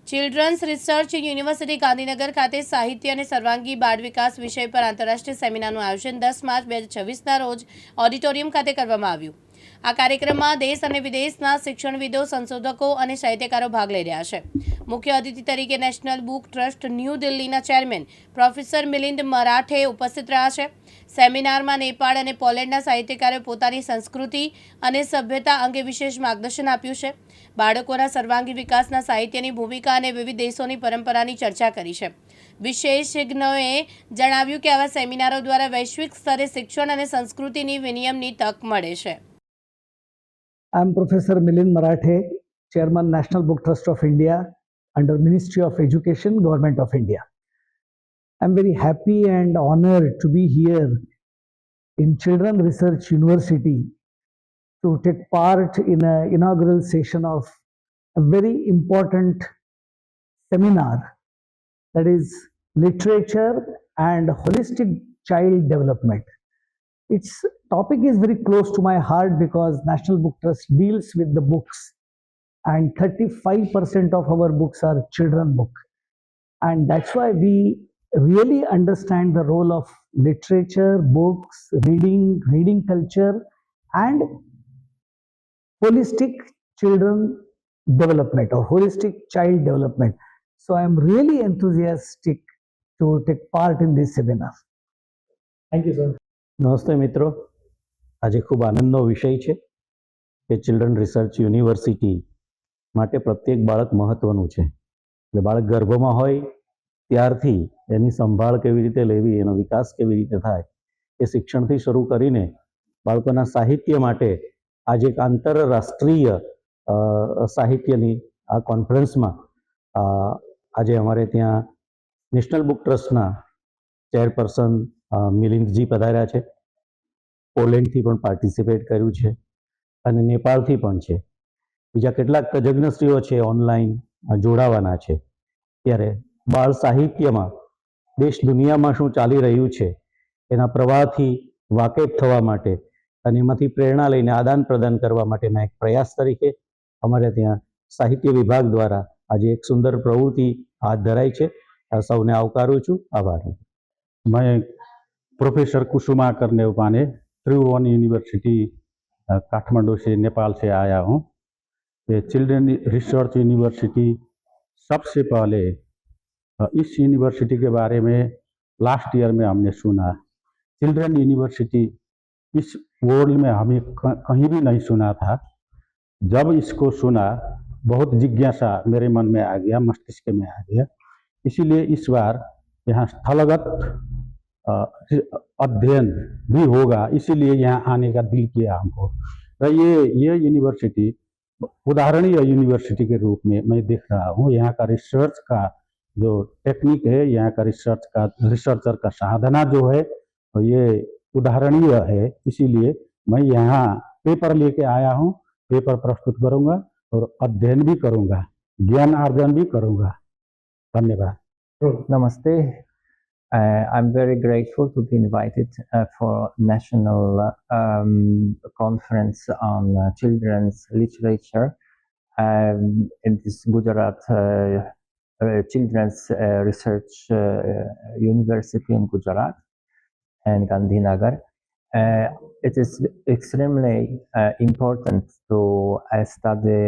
Children's research university Gandhinagar ખાતે સાહિત્ય અને સર્વાંગી બાળ વિકાસ વિષય પર આંતરરાષ્ટ્રીય સેમિનારનું આયોજન 10 માર્ચ 2026ના રોજ ઓડિટોરિયમ ખાતે કરવામાં આવ્યું. આ કાર્યક્રમમાં દેશ અને વિદેશના શિક્ષણવિદો, સંશોધકો અને સાહિત્યકારો ભાગ લઈ રહ્યા છે. મુખ્ય અતિથિ તરીકે નેશનલ બુક ટ્રસ્ટ ન્યૂ દિલ્હીના ચેરમેન પ્રોફેસર મિલિંદ મરાઠે ઉપસ્થિત રહ્યા છે. સેમિનારમાં નેપાળ અને પોલેન્ડના સાહિત્યકારોએ પોતાની સંસ્કૃતિ અને સભ્યતા અંગે વિશેષ માર્ગદર્શન આપ્યું છે. બાળકોના સર્વાંગી વિકાસના સાહિત્યની ભૂમિકા અને વિવિધ દેશોની પરંપરાની ચર્ચા કરી છે. વિશેષજ્ઞોએ જણાવ્યું કે આવા સેમિનારો દ્વારા વૈશ્વિક સ્તરે શિક્ષણ અને સંસ્કૃતિની વિનિમયની તક મળે છે. I am Professor Milind Marathe, Chairman National Book Trust of India under Ministry of Education, Government of India. I am very happy and honored to be here in Children Research University to take part in an inaugural session of a very important seminar, that is literature and holistic child development. Its topic is very close to my heart because National Book Trust deals with the books, and 35% of our books are children book, and that's why we really understand the role of literature, books, reading culture, and holistic children development or holistic child development. So I am really enthusiastic to take part in this seminar. Thank you, sir. નમસ્તે મિત્રો, આજે ખૂબ આનંદનો વિષય છે કે children research university માટે પ્રત્યેક બાળક મહત્ત્વનું છે. એટલે બાળક ગર્ભમાં હોય ત્યારથી એની સંભાળ કેવી રીતે લેવી, એનો વિકાસ કેવી રીતે થાય, એ શિક્ષણથી શરૂ કરીને બાળકોના સાહિત્ય માટે આજે એક આંતરરાષ્ટ્રીય સાહિત્યની આ કોન્ફરન્સમાં આજે અમારે ત્યાં નેશનલ બુક ટ્રસ્ટના ચેરપર્સન મિલિંદજી પધાર્યા છે. પોલેન્ડથી પણ પાર્ટિસિપેટ કર્યું છે અને નેપાળથી પણ છે. બીજા કેટલાક તજજ્ઞશ્રીઓ છે ઓનલાઈન જોડાવાના છે. ત્યારે બાળ સાહિત્યમાં દેશ દુનિયામાં શું ચાલી રહ્યું છે એના પ્રવાહથી વાકેફ થવા માટે અને એમાંથી પ્રેરણા લઈને આદાન પ્રદાન કરવા માટેના એક પ્રયાસ તરીકે અમારે ત્યાં સાહિત્ય વિભાગ દ્વારા આજે એક સુંદર પ્રવૃત્તિ હાથ ધરાઈ છે. સૌને આવકારું છું. આભાર. मैं प्रोफेसर कुसुमाकर नेवपाने त्रिभुवन यूनिवर्सिटी काठमांडू से नेपाल से आया हूँ. ये चिल्ड्रन रिसर्च यूनिवर्सिटी सबसे पहले इस यूनिवर्सिटी के बारे में लास्ट ईयर में हमने सुना. चिल्ड्रन यूनिवर्सिटी इस वर्ल्ड में हमें कहीं भी नहीं सुना था. जब इसको सुना बहुत जिज्ञासा मेरे मन में आ गया, मस्तिष्क में आ गया. इसीलिए इस बार यहाँ स्थलगत अध्ययन भी होगा, इसीलिए यहाँ आने का दिल किया हमको. ये यूनिवर्सिटी उदाहरणीय यूनिवर्सिटी के रूप में मैं देख रहा हूँ. यहाँ का रिसर्च का जो टेक्निक है, यहाँ का रिसर्चर का साधना जो है ये उदाहरणीय है. इसीलिए मैं यहाँ पेपर लेके आया हूँ. पेपर प्रस्तुत करूँगा और अध्ययन भी करूँगा, ज्ञान अर्जन भी करूँगा. धन्यवाद. Namaste. I'm very grateful to be invited for national conference on children's literature in this Gujarat Children's Research University in Gujarat and Gandhinagar. It is extremely important to study,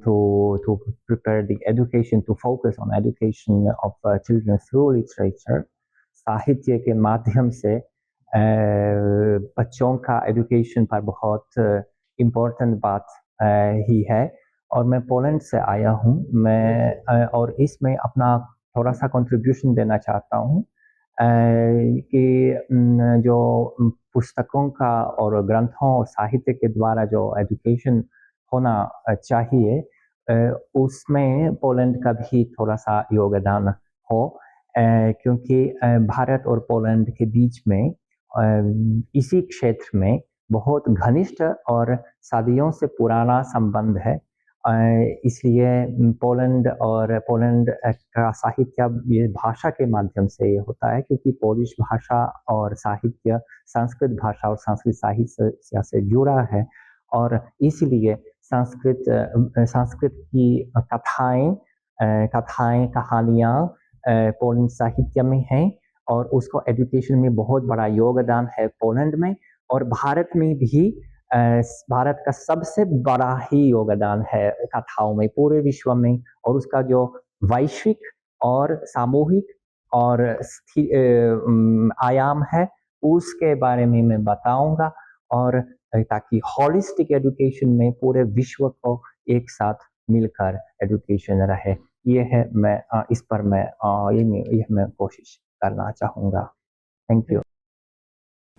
to prepare the education, to focus on education of children through literature. साहित्य के माध्यम से बच्चों का education पर बहुत important बात ही है. और मैं पोलैंड से आया हूँ. मैं और इसमें अपना थोड़ा सा कंट्रीब्यूशन देना चाहता हूँ कि जो पुस्तकों का और ग्रंथों और साहित्य के द्वारा जो एजुकेशन होना चाहिए उसमें पोलैंड का भी थोड़ा सा योगदान हो, क्योंकि भारत और पोलैंड के बीच में इसी क्षेत्र में बहुत घनिष्ठ और सदियों से पुराना संबंध है. इसलिए पोलैंड का साहित्य ये भाषा के माध्यम से ये होता है, क्योंकि पोलिश भाषा और साहित्य संस्कृत भाषा और संस्कृत साहित्य से जुड़ा है. और इसलिए संस्कृत की कथाएं कथाएं कहानियाँ पोलैंड साहित्य में हैं और उसको एजुकेशन में बहुत बड़ा योगदान है पोलैंड में, और भारत में भी भारत का सबसे बड़ा ही योगदान है कथाओं में पूरे विश्व में, और उसका जो वैश्विक और सामूहिक और आयाम है उसके बारे में मैं बताऊंगा, और ताकि होलिस्टिक एजुकेशन में पूरे विश्व को एक साथ मिलकर एजुकेशन रहे। ये है मैं इस पर मैं कोशिश करना चाहूँगा। Thank you.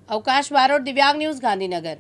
अवकाश बारोट, दिव्यांग न्यूज़, गांधीनगर।